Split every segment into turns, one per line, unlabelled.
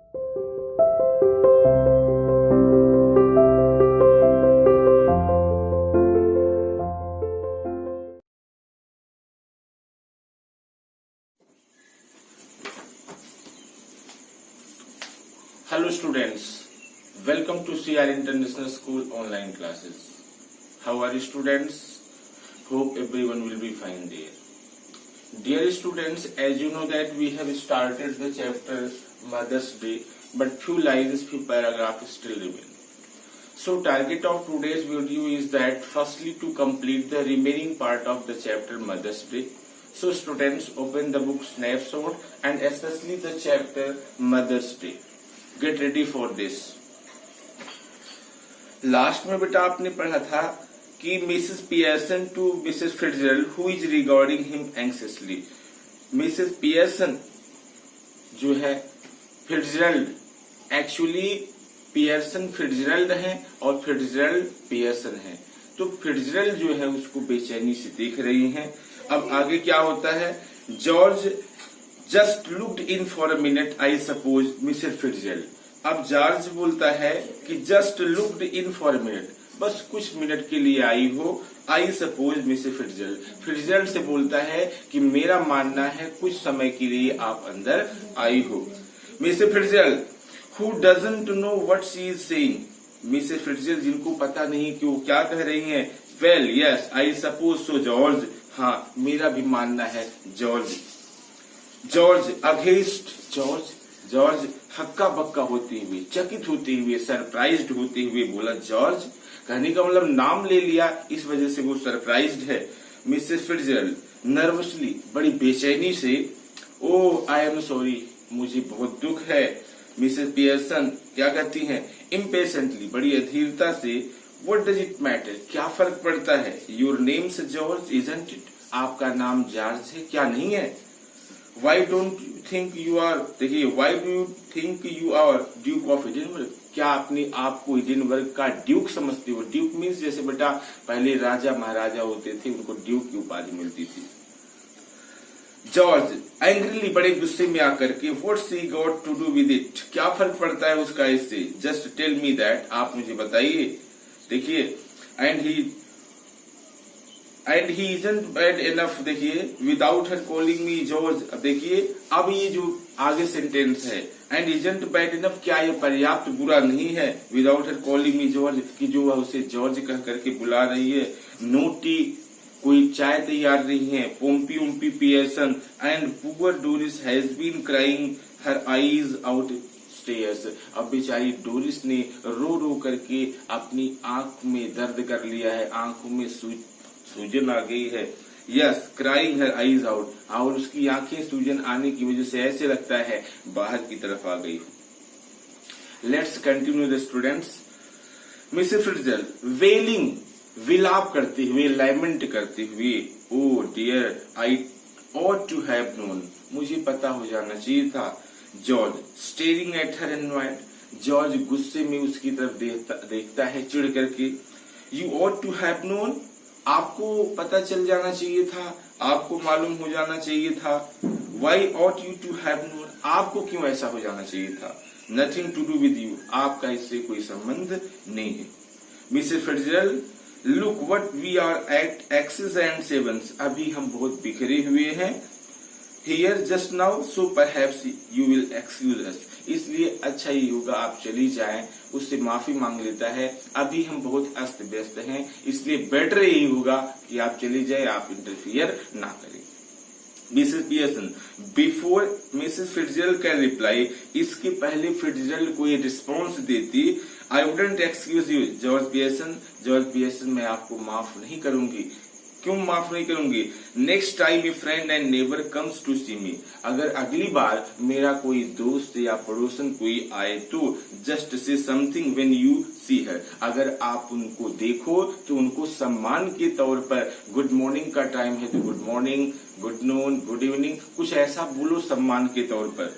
Hello students, welcome to CR International School online classes. How are you students? Hope everyone will be fine there. Dear students, as you know that we have started the chapter Mother's Day, but few lines, few paragraphs still remain. So target of today's video is that firstly to complete the remaining part of the chapter Mother's Day. So students, open the book snapshot and especially the chapter Mother's Day. Get ready for this. Last में बेटा आपने पढ़ा था कि Mrs Pearson to Mrs Fitzgerald who is regarding him anxiously. Mrs Pearson जो है Fitzgerald, actually Pearson Fitzgerald है और फिट्जरल्ड पियर्सन है. तो फिट्जरल्ड जो है उसको बेचैनी से देख रही हैं. अब आगे क्या होता है? George just looked in for a minute I suppose Mrs Fitzgerald. अब जॉर्ज बोलता है कि just looked in for a minute, बस कुछ मिनट के लिए आई हो. I suppose Mrs Fitzgerald, Fitzgerald से बोलता है कि मेरा मानना है कुछ समय के लिए आप अंदर आई हो. Mrs Fitzgerald who doesn't know what she is saying. Mrs Fitzgerald जिनको पता नहीं कि वो क्या कह रही हैं. Well yes I suppose so George, हाँ मेरा भी मानना है George. George against George, George हक्का बक्का होते हुए, चकित होते हुए, सरप्राइज्ड होते हुए बोला जॉर्ज. कहने का मतलब नाम ले लिया, इस वजह से वो सरप्राइज्ड है. मिसेस फिट्जरल्ड नर्वसली, बड़ी बेचैनी से, ओ आई एम सॉरी, मुझे बहुत दुख है. मिसेस पियर्सन क्या कहती हैं? इम्पेशेंटली, बड़ी अधीरता से, व्हाट डज इट मैटर, क्या फर्क पड़ता है. योर नेम से जॉर्ज इजंट इट, आपका नाम जॉर्ज है क्या नहीं है. Why don't you think you are, देखिए why do you think you are Duke of Edinburgh, क्या अपने आप को एडिनबर्ग का ड्यूक समझते हो. ड्यूक मीन्स जैसे बेटा पहले राजा महाराजा होते थे उनको ड्यूक की उपाधि मिलती थी. जॉर्ज एंग्रीली, बड़े गुस्से में आकर के, what she got to do with it, क्या फर्क पड़ता है उसका इससे. जस्ट टेल मी दैट, आप मुझे बताइए. देखिए and he isn't bad enough, देखिए without her calling me George. अब देखिए अब ये जो आगे सेंटेंस है, एंड इजंट बैड इनफ, क्या ये पर्याप्त बुरा नहीं है. Without her calling me George, कि जो वह उसे जॉर्ज कह करके बुला रही है. नो टी, कोई चाय तैयार नहीं है. Pompy umpy Pearson and poor Doris has been crying her eyes out stairs. अब बेचारी डोरिस ने रो रो करके अपनी आंख में दर्द कर लिया है, आंखों में सूजन आ गई है. Yes crying her eyes out, और उसकी आंखें सूजन आने की वजह से ऐसे लगता है बाहर की तरफ आ गई. Let's continue the students. Mrs Fitzgerald wailing, विलाप करते हुए, लैमेंट करते हुए, oh dear I ought to have known, मुझे पता हो जाना चाहिए था. George staring at her annoyed, George गुस्से में उसकी तरफ देखता है चिढ़ करके. You ought to have known, आपको पता चल जाना चाहिए था, आपको मालूम हो जाना चाहिए था. Why ought you to have known, आपको क्यों ऐसा हो जाना चाहिए था. Nothing to do with you, आपका इससे कोई संबंध नहीं है. Mrs Fitzgerald look what we are at sixes and sevens, अभी हम बहुत बिखरे हुए हैं. Here just now so perhaps you will excuse us, इसलिए अच्छा ही होगा आप चली जाएं. उससे माफी मांग लेता है, अभी हम बहुत अस्त व्यस्त हैं, इसलिए बेटर यही होगा कि आप चली जाए, आप इंटरफियर ना करें. Mrs Pearson before Mrs Fitzgerald can reply, इसके पहले फिट्जरल्ड को ये रिस्पॉन्स देती, I wouldn't excuse you George Pearson, George Pearson मैं आपको माफ नहीं करूंगी. क्यों माफ नहीं करूंगी. Next time a friend and neighbour comes to see me, अगर अगली बार मेरा कोई दोस्त या पड़ोसन कोई आए तो just say something when you see her, अगर आप उनको देखो तो उनको सम्मान के तौर पर, गुड मॉर्निंग का टाइम है तो good morning, good noon, good evening, कुछ ऐसा बोलो सम्मान के तौर पर.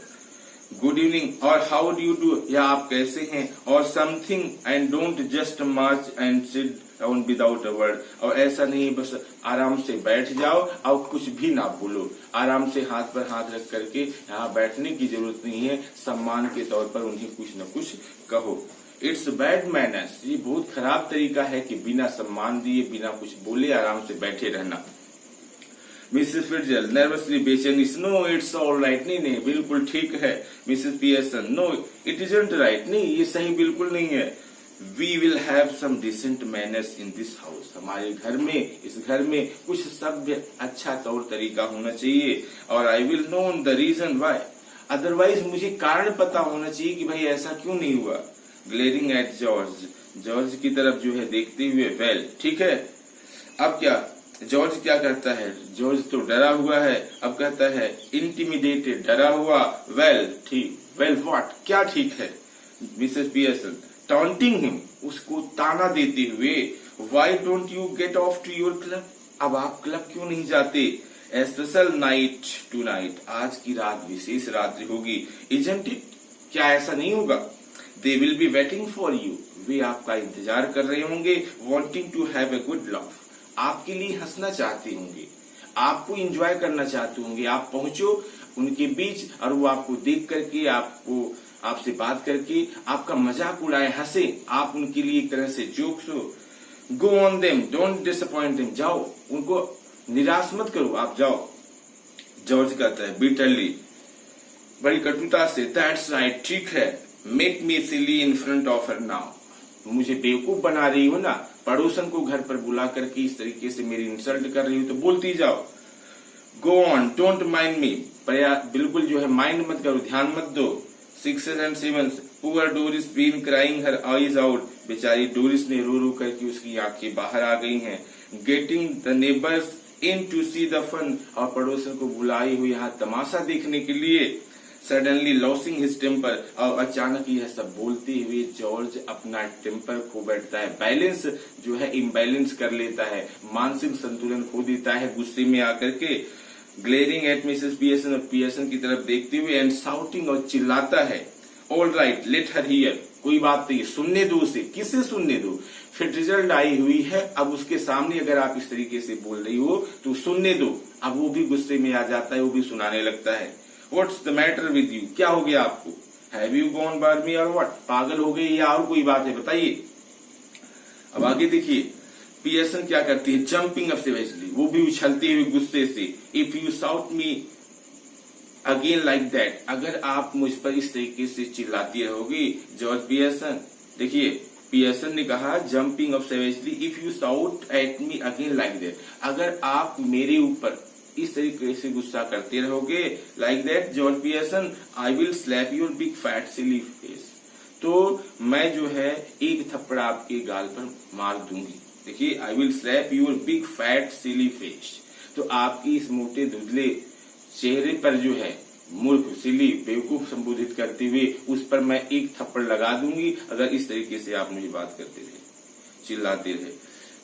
गुड इवनिंग और हाउ डू यू डू, या आप कैसे हैं, और something, and don't just March and sit down without a word. और ऐसा नहीं बस आराम से बैठ जाओ और कुछ भी ना बोलो, आराम से हाथ पर हाथ रख करके यहाँ बैठने की जरूरत नहीं है, सम्मान के तौर पर उन्हें कुछ न कुछ कहो। इट्स बैड मैनर्स, ये बहुत खराब तरीका है कि बिना सम्मान दिए बिना कुछ बोले आराम से बैठे रहना। मिसेस फिट्जल नर्वसली बेचैनी, नो इट्स ऑल राइट, नहीं नहीं बिल्कुल ठीक है। Mrs Pearson, no it isn't right, नहीं ये सही बिल्कुल नहीं है। We will have some decent manners in this house, हमारे घर में, इस घर में कुछ सभ्य अच्छा तौर तरीका होना चाहिए। और I will know the reason why, otherwise मुझे कारण पता होना चाहिए कि भाई ऐसा क्यों नहीं हुआ। ग्लेरिंग एट जॉर्ज, जॉर्ज की तरफ जो है देखते हुए, वेल ठीक है। अब क्या जॉर्ज क्या करता है, जॉर्ज तो डरा हुआ है, अब कहता है इंटिमिडेटेड, डरा हुआ, वेल ठीक, वेल व्हाट, क्या ठीक है। मिसेस पियर्सन टॉन्टिंग हिम, उसको ताना देते हुए, why don't you get off to your club, अब आप क्लब क्यों नहीं जाते। A special night tonight, आज की रात विशेष रात्रि होगी, इजंट इट, क्या ऐसा नहीं होगा। They will be waiting for you, वे आपका इंतजार कर रहे होंगे, wanting to have a good laugh, आपके लिए हंसना चाहते होंगे, आपको एंजॉय करना चाहते होंगे। आप पहुंचो उनके बीच और वो आपको देख करके, आपको आपसे बात करके आपका मजाक उड़ाए, हंसे, आप उनके लिए एक तरह से जोक्स हो। Go on them, don't disappoint them, जाओ उनको निराश मत करो, आप जाओ। जॉर्ज कहता है बिटरली, बड़ी कटुता से, दैट्स राइट, ठीक है, make me silly in front of her now, मुझे बेवकूफ बना रही हो ना, पड़ोसन को घर पर बुला करके इस तरीके से मेरी इंसल्ट कर रही हो तो बोलती जाओ। गो ऑन, डोंट माइंड मी, बिल्कुल जो है माइंड मत करो, ध्यान मत दो। 6 and 7, poor Doris been crying her eyes out, बेचारी डोरिस ने रो रो करके उसकी आंखें बाहर आ गई हैं। Getting the neighbours in to see the fun, और पड़ोसन को बुलाई हुई यहाँ तमाशा देखने के लिए। सडनली लॉसिंग हिज टेम्पर, और अचानक यह सब बोलते हुए जॉर्ज अपना टेम्पर खो बैठता है, बैलेंस जो है इम्बैलेंस कर लेता है, मानसिक संतुलन खो देता है गुस्से में आकर के। ग्लेरिंग एट मिसेस पियर्सन, और पियर्सन की तरफ देखते हुए, एंड साउटिंग, और चिल्लाता है, all right let her here, कोई बात नहीं, सुनने दो उसे। किसे सुनने दो, फिट्जरल्ड आई हुई है, अब उसके सामने अगर आप इस तरीके से बोल रही हो तो सुनने दो। अब वो भी गुस्से में आ जाता है, वो भी सुनाने लगता है। What's the matter with you? क्या हो गया आपको? Have you gone barmy or what? पागल हो गए या और कोई बात है, बताइए। अब आगे देखिए पियर्सन क्या करती है, जंपिंग अप सेवेजली, वो भी उछलती हुई गुस्से से। If you shout me again like that, अगर आप मुझ पर इस तरीके से चिल्लाती रहोगी। जॉर्ज पियर्सन, देखिए पियर्सन ने कहा jumping up savagely, if you shout at me again like that, अगर आप मेरे ऊपर इस तरीके से गुस्सा करते रहोगे like that George Pearson, I will slab your big fat silly face, तो मैं जो है एक थप्पड़ आपके गाल पर मार दूंगी। देखिए I will slab your big fat silly face, तो आपकी इस मोटे धुंधले चेहरे पर जो है मूर्ख, सिली, बेवकूफ संबोधित करते हुए उस पर मैं एक थप्पड़ लगा दूंगी अगर इस तरीके से आप मुझे बात करते रहे, चिल्लाते रहे।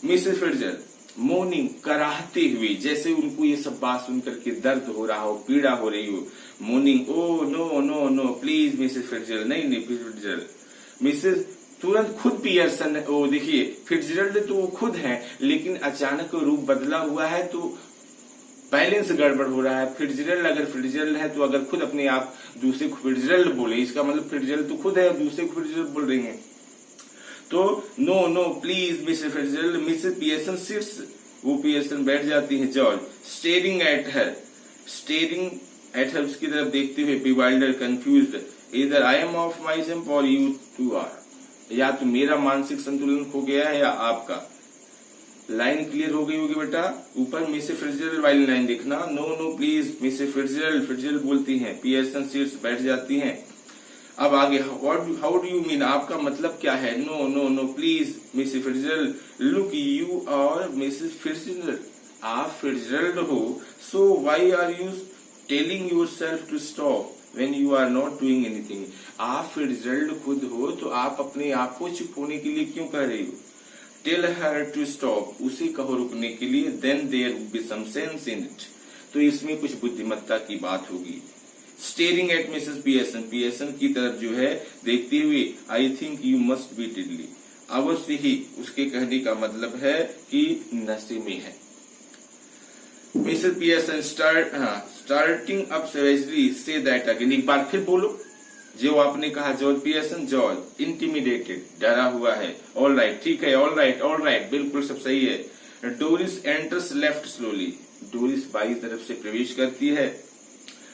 मिसेस फिट्जरल्ड मोर्निंग, कराहते हुए, जैसे उनको ये सब बात सुनकर के दर्द हो रहा हो, पीड़ा हो रही हो। Morning, oh no no no please Mrs Fitzgerald, नहीं नहीं फिट्जरल्ड। मिसेस तुरंत खुद पियर्सन, ओ देखिए फिट्जरल्ड तो वो खुद है, लेकिन अचानक रूप बदला हुआ है तो बैलेंस गड़बड़ हो रहा है। फिट्जरल्ड अगर फिट्जरल्ड है तो अगर खुद अपने आप दूसरे को फिट्जरल्ड बोले, इसका मतलब फिट्जरल्ड तो खुद है और दूसरे को फिट्जरल्ड बोल रही है। तो no no please Mrs Fitzgerald, Mrs Pearson sits, वो पियर्सन बैठ जाती है। जॉर्ज स्टेरिंग एट हर, उसकी तरफ देखते हुए, bewildered, confused, either I am off my jump or you two are, या तो मेरा मानसिक संतुलन खो गया है या आपका। लाइन क्लियर हो गई होगी बेटा, ऊपर मिसेस फिट्जरल्ड वाली लाइन देखना। No no please Mrs Fitzgerald, Fitzgerald बोलती हैं, पियर्सन सिट्स, बैठ जाती हैं। अब आगे हाउ डू यू मीन, आपका मतलब क्या है। No no no please Mrs Fitzgerald, look you और मिसेस फिट्जरल्ड, आप फिट्जरल्ड हो, so why are you telling yourself to stop when you are not doing anything. आप फिट्जरल्ड खुद हो तो आप अपने आप को चुप होने के लिए क्यों कह रही हो। टेल हर टू स्टॉप, उसे कहो रुकने के लिए, then there will be some sense in it, तो इसमें कुछ बुद्धिमत्ता की बात होगी। Staring at Mrs Pearson, Pearson की तरफ जो है देखते हुए, I think you must be diddly, अवश्य ही उसके कहने का मतलब है कि नशे में है। Mrs Pearson starting up savagely say that again, एक बार फिर बोलो जो आपने कहा। जॉर्ज पियर्सन, जॉर्ज इंटिमिडेटेड, डरा हुआ है। ऑल राइट, ठीक है, ऑल राइट, बिल्कुल सब सही है। Doris enters left slowly, Doris by तरफ से प्रवेश करती है।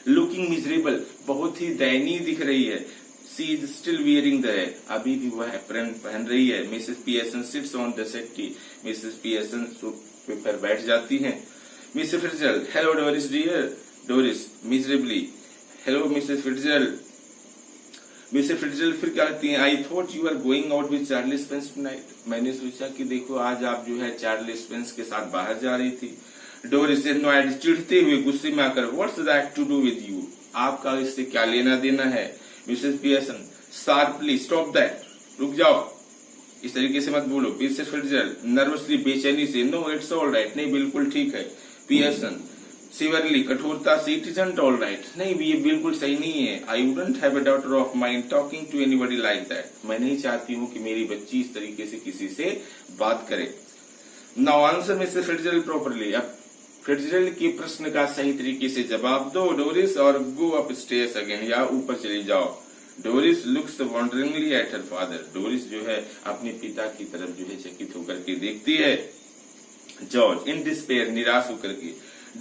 लुकिंग मिजरेबल, बहुत ही दयनीय दिख रही है। She is still wearing the, अभी भी वह एप्रन पहन रही है। Mrs Pearson sits on the settee, Mrs Pearson सोफे पर बैठ जाती हैं। Mrs Fitzgerald, hello Doris dear, Doris miserably, hello Mrs Fitzgerald. Mrs Fitzgerald फिर क्या कहती हैं, I thought you are going out with Charlie Spence tonight, मैंने सोचा कि देखो आज आप जो है चार्ली स्पेंस के साथ बाहर जा रही थी। डोरिस एनॉयड, चिढ़ते हुए गुस्से में आकर, what's that to do with you, आपका इससे क्या लेना देना है। Mrs Pearson sharply, stop that, रुक जाओ, इस तरीके से मत बोलो। मिसेस फिट्जरल्ड नर्वसली, बेचैनी से, नो इट्स ऑल राइट, नहीं बिल्कुल ठीक है। पियर्सन सिवरली, कठोरता से, इट इजंट ऑल राइट, नहीं ये बिल्कुल सही नहीं है। I wouldn't have a daughter of mine talking to anybody like that, मैं नहीं चाहती हूँ कि मेरी बच्ची इस तरीके से किसी से बात करे। Now answer Mrs Fitzgerald properly, अब फिट्जरल्ड के प्रश्न का सही तरीके से जवाब दो डोरिस, और गो अप स्टेयर्स अगेन, या ऊपर चली जाओ। Doris looks wonderingly at her father, Doris जो है अपने पिता की तरफ जो है चकित होकर के देखती है। जॉर्ज इन डिस्पेयर, निराश होकर के,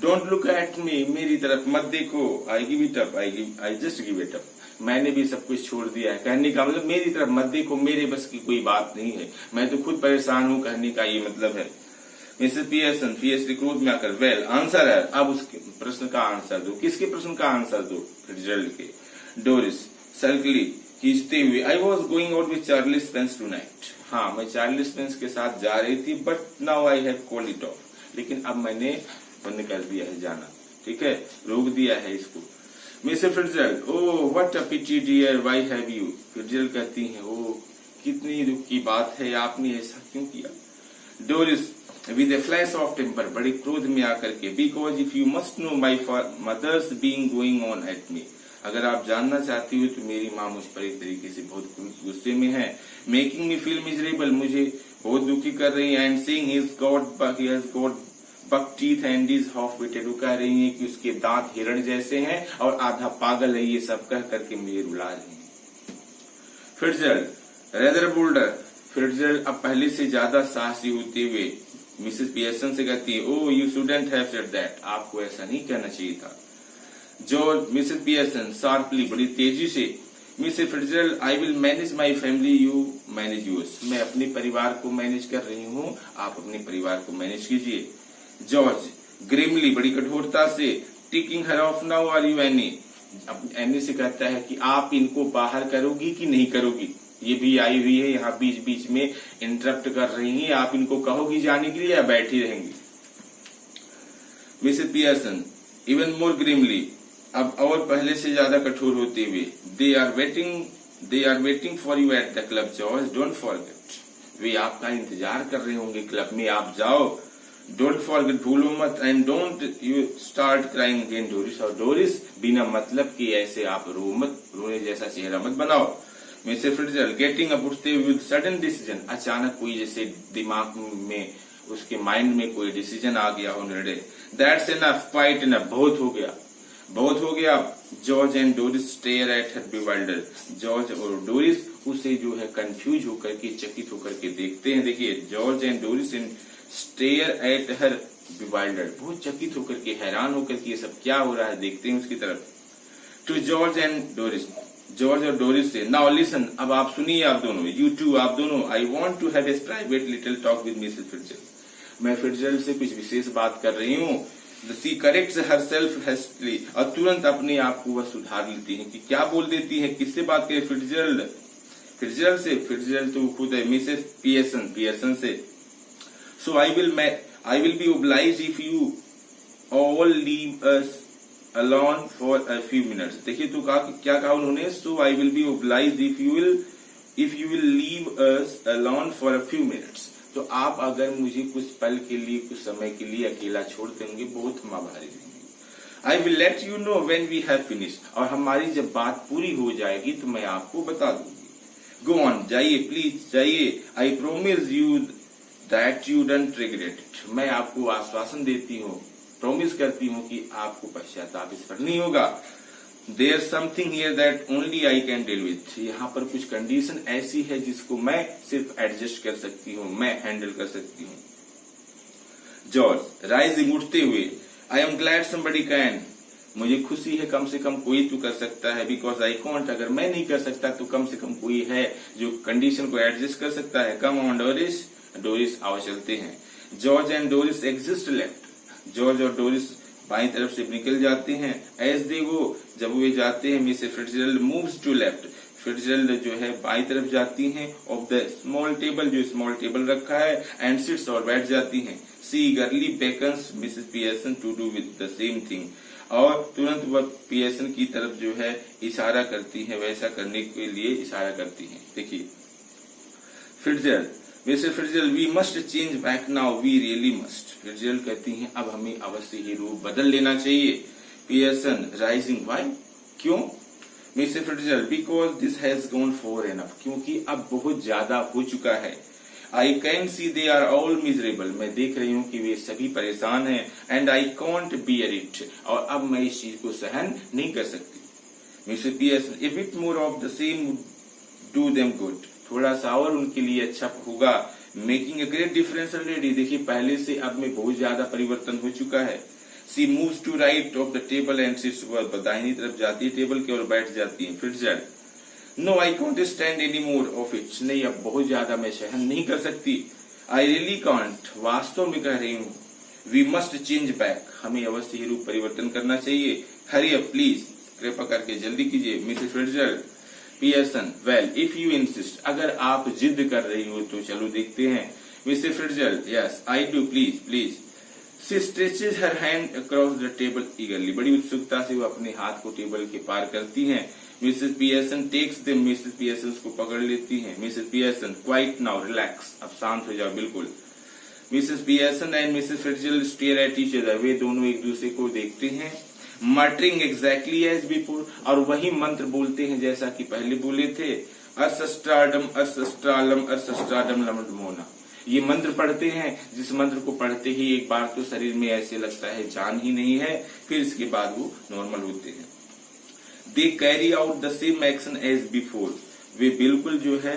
डोंट लुक एट मी, मेरी तरफ मत देखो, I give it up, I just give it up, मैंने भी सब कुछ छोड़ दिया है। कहने का मतलब मेरी तरफ मत देखो, मेरे बस की कोई बात नहीं है, मैं तो खुद परेशान हूँ, कहने का ये मतलब है। मिसेस पियर्सन फियर्सली क्रोध में आकर, वेल आंसर है, अब उसके प्रश्न का आंसर दो। किसके प्रश्न का आंसर दो? फिट्जरल्ड के। डोरिस सल्कली, खींचते हुए, I was going out with Charlie Spence tonight, हाँ मैं चार्ली स्पेंस के साथ जा रही थी, but now I have called it of, लेकिन अब मैंने बंद कर दिया है जाना, ठीक है, रोक दिया है इसको। Mrs Fitzgerald, oh what a pity dear, why have you, Fitzgerald कहती हैं, ओह कितनी दुख की बात है, आपने ऐसा क्यों किया। Doris with a flash of temper, बड़े क्रोध में आकर के, because if you must know my mother's being going on at me, अगर आप जानना चाहती हो तो मेरी माँ मुझ पर एक तरीके से बहुत गुस्से में है। मेकिंग मी फील मिजरेबल, मुझे बहुत दुखी कर रही है। And saying he has got buck teeth and is half witted, वो कह रही है कि उसके दांत हिरण जैसे हैं और आधा पागल है, ये सब कह करके मुझे रुला रही है। फिट्जरल्ड रेदर बोल्डर, फिट्जरल्ड अब पहले से ज्यादा साहसी होते हुए मिसेस पियर्सन से कहती है, oh you shouldn't have said that, आपको ऐसा नहीं कहना चाहिए था। जो मिसेस पियर्सन शार्पली, बड़ी तेजी से, Mrs Fitzgerald I will manage my family, you manage yours, मैं अपने परिवार को मैनेज कर रही हूँ, आप अपने परिवार को मैनेज कीजिए। जॉर्ज ग्रिमली, बड़ी कठोरता से, taking her off now are you any, any से कहता है कि आप इनको बाहर करोगी कि नहीं करोगी, ये भी आई हुई है यहाँ बीच बीच में इंटरप्ट कर रही है, आप इनको कहोगी जाने के लिए या बैठी रहेंगी। Mrs Pearson even more grimly, अब और पहले से ज्यादा कठोर होते हुए, they are waiting for you at the club George, don't forget, वे आपका इंतजार कर रहे होंगे क्लब में, आप जाओ, डोंट फॉरगेट, भूलो मत, and don't you start crying again Doris, और डोरिस बिना मतलब के ऐसे आप रो मत, रोने जैसा चेहरा मत बनाओ। मिसेस फिट्जरल्ड गेटिंग अप, उठते हुए, विद सडन डिसीजन, अचानक कोई जैसे दिमाग में, उसके माइंड में कोई डिसीजन आ गया हो, निर्णय, दैट्स इनफ, क्वाइट इनफ, बहुत हो गया, बहुत हो गया। George and Doris stare at her bewildered, जॉर्ज और डोरिस उसे जो है कंफ्यूज होकर के, चकित होकर के देखते हैं। देखिए, George and Doris in stare at her bewildered, बहुत चकित होकर के, हैरान होकर के, ये सब क्या हो रहा है, देखते हैं उसकी तरफ। To George and Doris, George और डोरिस से, नाउ लिसन, अब आप सुनिए, आप दोनों, यू टू, आप दोनों, I want to have a private little talk with Mrs Fitzgerald, मैं फिट्जरल्ड से कुछ विशेष बात कर रही हूँ। शी करेक्ट्स हरसेल्फ हेस्टली, और तुरंत अपने आप को वह सुधार लेती है कि क्या बोल देती है, किससे बात करे, फिट्जरल्ड से, फिट्जरल्ड तो खुद है, मिसेस पियर्सन से। So I will be obliged if you all leave us alone for a few minutes, देखिए तो कहा, क्या कहा उन्होंने, so I will be obliged if you will leave us alone for a few minutes, तो आप अगर मुझे कुछ पल के लिए, कुछ समय के लिए अकेला छोड़ देंगे, बहुत हम आभारी रहेंगे। I will let you know when we have finished, और हमारी जब बात पूरी हो जाएगी तो मैं आपको बता दूंगी। गो ऑन, जाइए प्लीज जाइए। I promise you that you don't regret it, मैं आपको आश्वासन देती हूँ, प्रॉमिस करती हूँ कि आपको पश्चाताप इस पर नहीं होगा। There something here that only I can deal with, यहाँ पर कुछ कंडीशन ऐसी है जिसको मैं सिर्फ एडजस्ट कर सकती हूँ, मैं हैंडल कर सकती हूँ। जॉर्ज राइजिंग, उठते हुए, I am glad somebody can, मुझे खुशी है कम से कम कोई तो कर सकता है, बिकॉज आई कॉन्ट, अगर मैं नहीं कर सकता तो कम से कम कोई है जो कंडीशन को एडजस्ट कर सकता है। कम ऑन डोरिस, डोरिस आओ चलते हैं। George and Doris exist left, George और डोरिस बाई तरफ से निकल जाते हैं। एज दे गो, जब वे जाते हैं, Mrs Fitzgerald moves to left, Fitzgerald जो है बाई तरफ जाती हैं ऑफ द स्मॉल टेबल, जो स्मॉल टेबल रखा है, एंड सिट्स, और बैठ जाती हैं। She eagerly beckons Mrs Pearson to do with the same thing, और तुरंत वह पियर्सन की तरफ जो है इशारा करती है, वैसा करने के लिए इशारा करती है। देखिए Fitzgerald, Mr Fitzgerald, we must change back now, we really must, Fitzgerald कहती हैं अब हमें अवश्य ही रूप बदल लेना चाहिए। पियर्सन राइजिंग, व्हाई, क्यों? Mr Fitzgerald, because this has gone far enough, क्योंकि अब बहुत ज्यादा हो चुका है। I can see they are all miserable, मैं देख रही हूँ कि वे सभी परेशान हैं। And I can't bear it, और अब मैं इस चीज को सहन नहीं कर सकती। Mister Pearson, A bit more of the same do them good, थोड़ा सा और उनके लिए अच्छा होगा। Making a great difference already, देखिए पहले से अब में बहुत ज्यादा परिवर्तन हो चुका है। She moves to right of the table and sits, वह दाहिनी तरफ जाती है टेबल के और बैठ जाती है। Fitzgerald, no I can't stand any more of it, नहीं अब बहुत ज्यादा मैं सहन नहीं कर सकती। आई रियली कांट, वास्तव में कह रही हूँ। वी मस्ट चेंज बैक, हमें अवश्य ही रूप परिवर्तन करना चाहिए। हरी अप प्लीज, कृपा करके जल्दी कीजिए। Mrs Fitzgerald, Pearson, well if you insist, अगर आप जिद कर रही हो तो चलो देखते हैं। Mrs Fitzgerald, yes I do, please please. She stretches her hand across the table ईगरली, बड़ी उत्सुकता से वो अपने हाथ को टेबल के पार करती हैं। Mrs Pearson takes them, Mrs Pearson उसको पकड़ लेती हैं। Mrs Pearson, quiet now, relax, अब शांत हो जाओ बिल्कुल। Mrs Pearson and Mrs Fitzgerald stare at each other, वे दोनों एक दूसरे को देखते हैं। मटरिंग एग्जैक्टली एज बिफोर, और वही मंत्र बोलते हैं जैसा कि पहले बोले थे। अर्सस्ट्राडम अर्सस्ट्रालम अर्सस्ट्राडम लमडमोना, ये मंत्र पढ़ते हैं जिस मंत्र को पढ़ते ही एक बार तो शरीर में ऐसे लगता है जान ही नहीं है, फिर इसके बाद वो नॉर्मल होते हैं। They carry out the same action as before, वे बिल्कुल जो है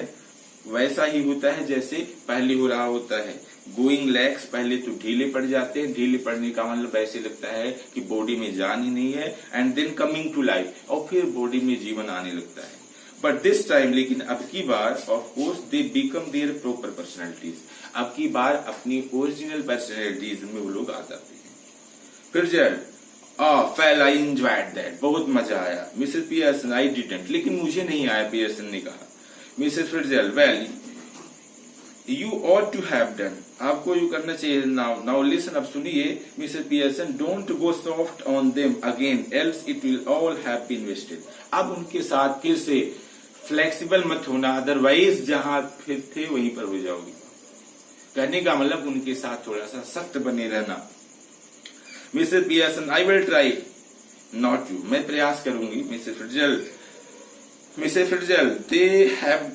वैसा ही होता है जैसे पहले हो रहा होता है। गोइंग लेग्स, पहले तो ढीले पड़ जाते हैं, ढीले पड़ने का मतलब ऐसे लगता है कि बॉडी में जान ही नहीं है। And then coming to life, और फिर बॉडी में जीवन आने लगता है। बट दिस टाइम, लेकिन अब की बार, of course they become their proper personalities, अब की बार अपनी ओरिजिनल पर्सनैलिटीज में वो लोग आ जाते हैं। Fitzgerald, fail I enjoyed that, बहुत मजा आया। मिसेस पियर्सन, आई डिडंट, लेकिन मुझे नहीं आया, पियर्सन ने कहा। Mrs Fitzgerald, well you ought to have done, आपको यू करना चाहिए। नाउ लिसन, अब सुनिए। Mrs Pearson, don't go soft on them again else it will all have been wasted, अब उनके साथ फिर से फ्लेक्सिबल मत होना, अदरवाइज जहां फिर थे वहीं पर हो जाओगी। कहने का मतलब उनके साथ थोड़ा सा सख्त बने रहना। Mrs Pearson, I will try, not you, मैं प्रयास करूंगी। Mrs Fitzgerald, they have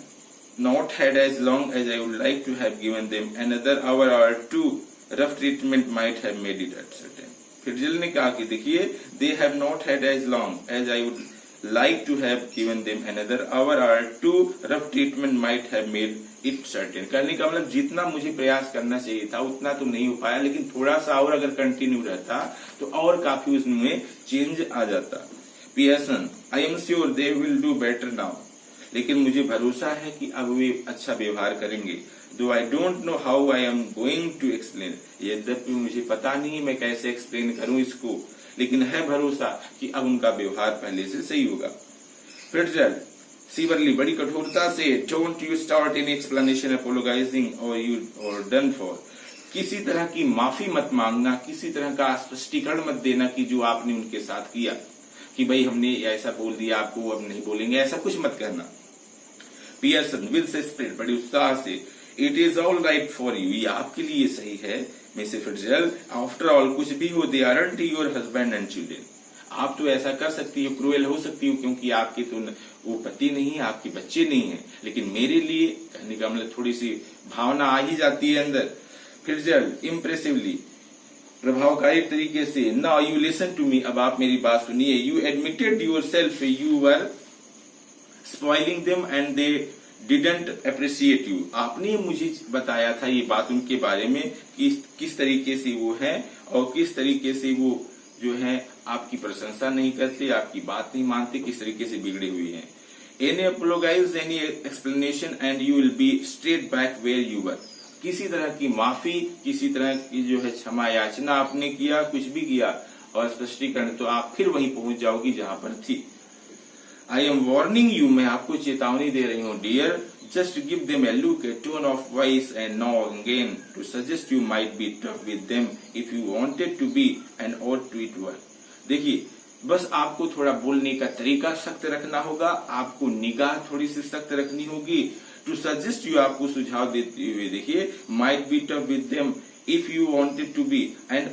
not had as long as I would like to have given them another hour or two, rough treatment might have made it uncertain. Fitzgerald ने कहा कि देखिए, they have not had as long as I would like to have given them another hour or two, rough treatment might have made it certain. कहने का मतलब जितना मुझे प्रयास करना चाहिए था उतना तो नहीं हो पाया, लेकिन थोड़ा सा और अगर कंटिन्यू रहता तो और काफी उसमें चेंज आ जाता। Pearson, I am sure they will do better now, लेकिन मुझे भरोसा है कि अब वे अच्छा व्यवहार करेंगे। Though I don't know how I am going to explain, यद्यपि मुझे पता नहीं मैं कैसे एक्सप्लेन करूं इसको, लेकिन है भरोसा कि अब उनका व्यवहार पहले से सही होगा। फिट्जरल्ड, सीवरली, बड़ी कठोरता से, don't you start any explanation apologising और यू और डन फॉर, किसी तरह की माफी मत मांगना, किसी तरह का स्पष्टीकरण मत देना कि जो आपने उनके साथ किया, कि भाई हमने ऐसा बोल दिया आपको अब नहीं बोलेंगे, ऐसा कुछ मत करना। पियर्सन विल से स्प्रिट, बड़ी उत्साह से, it is all right for you, ये आपके लिए सही है। मिसेस फिट्जरल्ड, आफ्टर ऑल कुछ भी हो, they aren't your husband and children, आप तो ऐसा कर सकती हो, क्रूएल हो सकती हो, क्योंकि आपके तो वो पति नहीं है, आपके बच्चे नहीं है, लेकिन मेरे लिए कहने का मतलब थोड़ी सी भावना आ ही जाती है अंदर। फिर जब इम्प्रेसिवली, प्रभावकारी तरीके से, now you listen to me, अब आप मेरी बात सुनिए, you admitted yourself you were spoiling them and they didn't appreciate you. आपने मुझे बताया था ये बात उनके बारे में कि किस तरीके से वो है और किस तरीके से वो जो है आपकी प्रशंसा नहीं करते, आपकी बात नहीं मानते, किस तरीके से बिगड़े हुए हैं। Any apologise, any explanation and you will be straight back where you were. किसी तरह की माफी, किसी तरह की जो है क्षमा याचना आपने किया, कुछ भी किया और स्पष्टीकरण, तो आप फिर वहीं पहुंच जाओगी जहां पर थी। आई एम वार्निंग यू, मैं आपको चेतावनी दे रही हूँ dear, just give them a look, a tone of voice and no again to suggest you might be tough with them if you wanted to be and ought to it work। देखिए, बस आपको थोड़ा बोलने का तरीका सख्त रखना होगा, आपको निगाह थोड़ी सी सख्त रखनी होगी। टू सजेस्ट यू, आपको सुझाव देते हुए देखिए, might be tough with them if you wanted to be and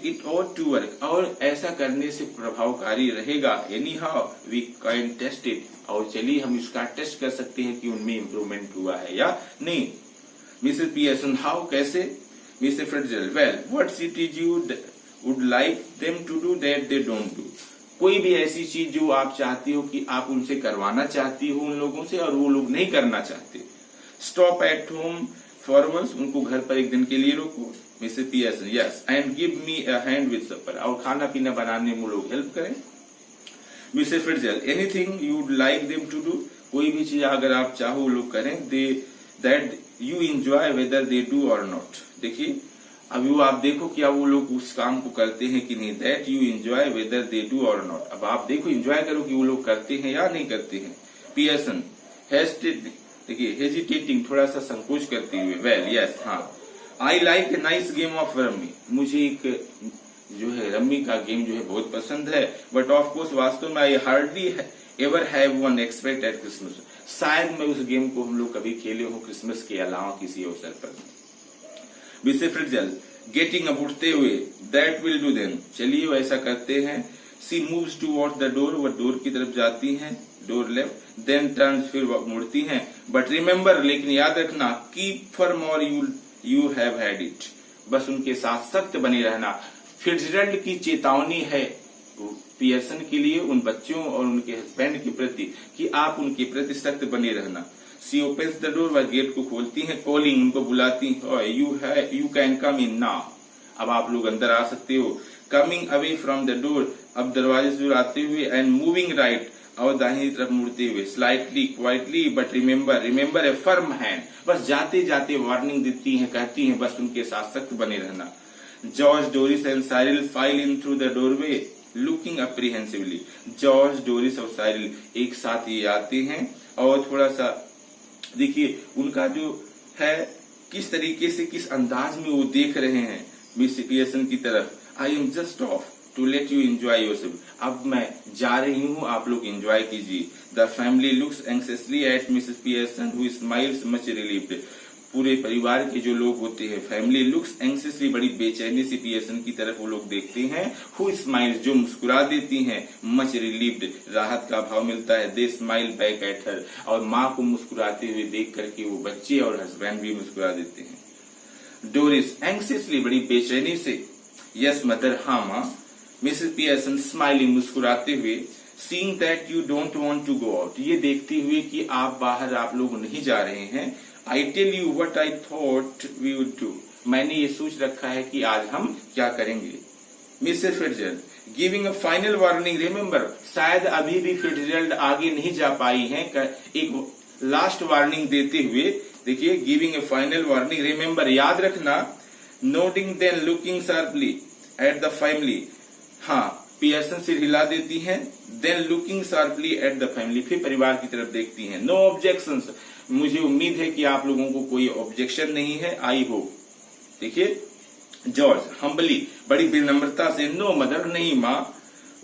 it ought to work, और ऐसा करने से प्रभावकारी रहेगा। Any how we can test it, और चलिए हम इसका टेस्ट कर सकते हैं कि उनमें इम्प्रूवमेंट हुआ है या नहीं। मिसेस पियर्सन, हाउ, कैसे? Mrs Fitzgerald, well what's it is you would like them to do that they don't do. कोई भी ऐसी चीज जो आप चाहती हो कि आप उनसे करवाना चाहती हो उन लोगों से और वो लोग नहीं करना चाहते। Stop at home for once, उनको घर पर एक दिन के लिए रोको। Mrs Pearson, yes, and give me a hand with supper, और खाना पीना बनाने में लोग हेल्प करें। Mrs Fitzgerald, anything you would like them to do, कोई भी चीज अगर आप चाहो लोग करें, they that you enjoy whether they do or not. देखिए, अभी वो आप देखो क्या वो लोग उस काम को करते हैं कि नहीं, that you enjoy whether they do or not. अब आप देखो, एंजॉय करो कि वो लोग करते हैं या नहीं करते हैं। पियर्सन, देखिए हेजिटेटिंग, थोड़ा सा संकोच करते हुए, वेल यस, हाँ, I like a nice game of rummy, मुझे एक जो है रम्मी का गेम जो है बहुत पसंद है, बट ऑफ कोर्स वास्तव में I hardly ever have one expect eight Christmas, शायद मैं उस गेम को हम लोग कभी खेले हो क्रिसमस के अलावा किसी अवसर पर। मिसेस फ्रेडजेल, गेटिंग अप, उठते हुए, दैट विल डू देन, चलिए वैसा करते हैं। सी मूव्स टुवर्ड्स द डोर, वह डोर की तरफ जाती हैं, डोर लेफ्ट, देन टर्न्स, फिर मुड़ती हैं। बट रिमेम्बर, लेकिन याद रखना, कीप फर्म और यू हैव हैड इट, बस उनके साथ सख्त बने रहना। फिट्जजेराल्ड की चेतावनी है पियर्सन के लिए, उन बच्चों और उनके हस्बैंड के प्रति, कि आप उनके प्रति सख्त बने रहना। सी ओपन्स द डोर, वह गेट को खोलती हैं, कॉलिंग, उनको बुलाती हैं, you can come in now, अब आप लोग अंदर आ सकते हो। Coming away from the door, अब दरवाजे से दूर आते हुए, एंड मूविंग राइट, और दाहिनी तरफ मुड़ते हुए, slightly, quietly, but remember A firm hand, बस जाते जाते वार्निंग देती हैं, कहती हैं, बस उनके साथ सख्त बने रहना। George, Doris and Cyril file in through the doorway looking apprehensively, George, Doris और साइरिल एक साथ ये आते हैं और थोड़ा सा देखिए उनका जो है किस तरीके से, किस अंदाज में वो देख रहे हैं मिस पियर्सन की तरफ। I am just off to let you enjoy yourself, अब मैं जा रही हूँ, आप लोग एंजॉय कीजिए। The family looks anxiously at Mrs Pearson who smiles much relieved, पूरे परिवार के जो लोग होते हैं, फैमिली लुक्स एंक्सियसली, बड़ी बेचैनी से पियर्सन की तरफ वो लोग देखते हैं। हु स्माइल्स, जो मुस्कुरा देती हैं, मच रिलीव्ड, राहत का भाव मिलता है। दे स्माइल बैक एट हर, और माँ को मुस्कुराते हुए देख करके वो बच्चे और हस्बैंड भी मुस्कुरा देते हैं। डोरिस एंक्सियसली, बड़ी बेचैनी से, यस मदर, हाँ माँ। मिसेस पियर्सन स्माइलिंग, मुस्कुराते हुए। Seeing that you don't want to go out, ये देखते हुए कि आप बाहर आप लोग नहीं जा रहे हैं। I tell you what I thought we would do, मैंने ये सोच रखा है कि आज हम क्या करेंगे। Mrs Fitzgerald, giving a final warning, remember, शायद अभी भी फिट्जजेराल्ड आगे नहीं जा पाई हैं, एक लास्ट वार्निंग देते हुए, देखिए, giving a final warning, remember, याद रखना। Noting then looking sharply at the family, हाँ, पियर्सन सिर हिला देती हैं। Then looking sharply at the family, फिर परिवार की तरफ देखती हैं। नो ऑब्जेक्शंस, मुझे उम्मीद है कि आप लोगों को कोई ऑब्जेक्शन नहीं है, आई होप। देखिए, जॉर्ज हम्बली, बड़ी विनम्रता से, नो मदर, नहीं माँ,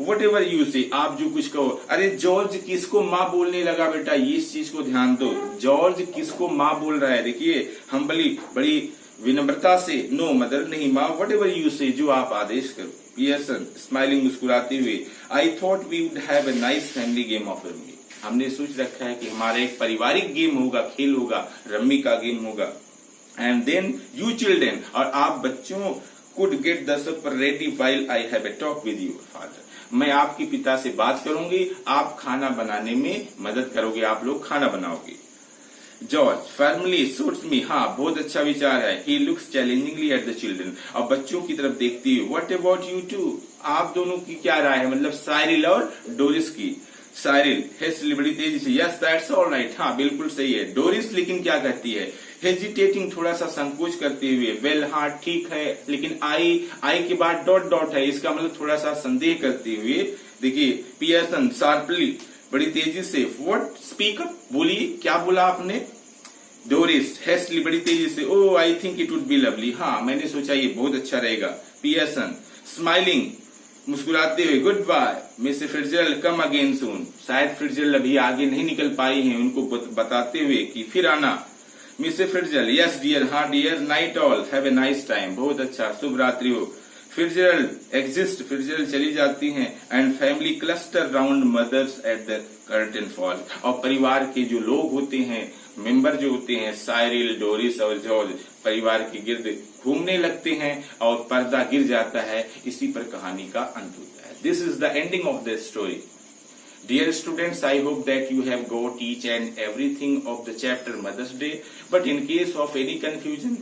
वट एवर यू से, आप जो कुछ कहो। अरे जॉर्ज किसको माँ बोलने लगा बेटा, ये इस चीज को ध्यान दो, जॉर्ज किसको माँ बोल रहा है। देखिए, हम्बली, बड़ी विनम्रता से, नो मदर नहीं माँ, वट एवर यू से, जो आप आदेश करो। पियर्सन स्माइलिंग मुस्कुराते हुए, I thought we would have a nice family game of rummy. हमने सोच रखा है कि हमारा एक पारिवारिक गेम होगा, खेल होगा, रम्मी का गेम होगा। एंड देन यू चिल्ड्रेन, और आप बच्चों could get the super ready while I have a talk with your father. मैं आपके पिता से बात करूंगी, आप खाना बनाने में मदद करोगे, आप लोग खाना बनाओगे। जॉर्ज फर्मली सूट्स मी, हाँ बहुत अच्छा विचार है। He looks challengingly at the children, और बच्चों की तरफ देखते हुए, व्हाट अबाउट यू टू, आप दोनों की क्या राय है, मतलब साइरिल और डोरिस की। साइरिल हेस्टली बड़ी तेजी से, यस दैट्स ऑल राइट, हाँ बिल्कुल सही है। डोरिस लेकिन क्या कहती है, हेजिटेटिंग थोड़ा सा संकोच करते हुए, वेल हाँ ठीक है, लेकिन आई के बाद डॉट डॉट है, इसका मतलब थोड़ा सा संदेह करते हुए। देखिए पियर्सन शार्पली बड़ी तेजी से, व्हाट स्पीक अप, बोलिए क्या बोला आपने। डोरिस हेस्टली बड़ी तेजी से, oh I think it would be lovely, हाँ मैंने सोचा ये बहुत अच्छा रहेगा। पियर्सन स्माइलिंग मुस्कुराते हुए, goodbye mister Fitzgerald, come again soon, शायद फिट्जरल्ड अभी आगे नहीं निकल पाई हैं, उनको बताते हुए कि फिर आना। मिस्टर फिट्जरल्ड, यस डियर, हाँ dear, night all, have a nice time, बहुत अच्छा, शुभ रात्रि हो। फिट्जरल्ड एग्जिस्ट, फिट्जरल्ड चली जाती हैं, and family cluster round mothers at the curtain fall, और परिवार के जो लोग होते हैं, मेंबर जो होते हैं, साइरिल, डोरिस और जॉर्ज, परिवार के गिर्द घूमने लगते हैं और पर्दा गिर जाता है। इसी पर कहानी का अंत होता है। This is the ending of the story. Dear students, I hope that you have got each and everything of the chapter Mother's Day. But in case of any confusion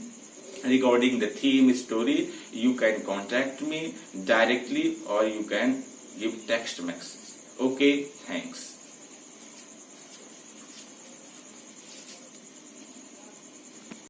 regarding the theme story, you can contact me directly or you can give text message. Okay, thanks.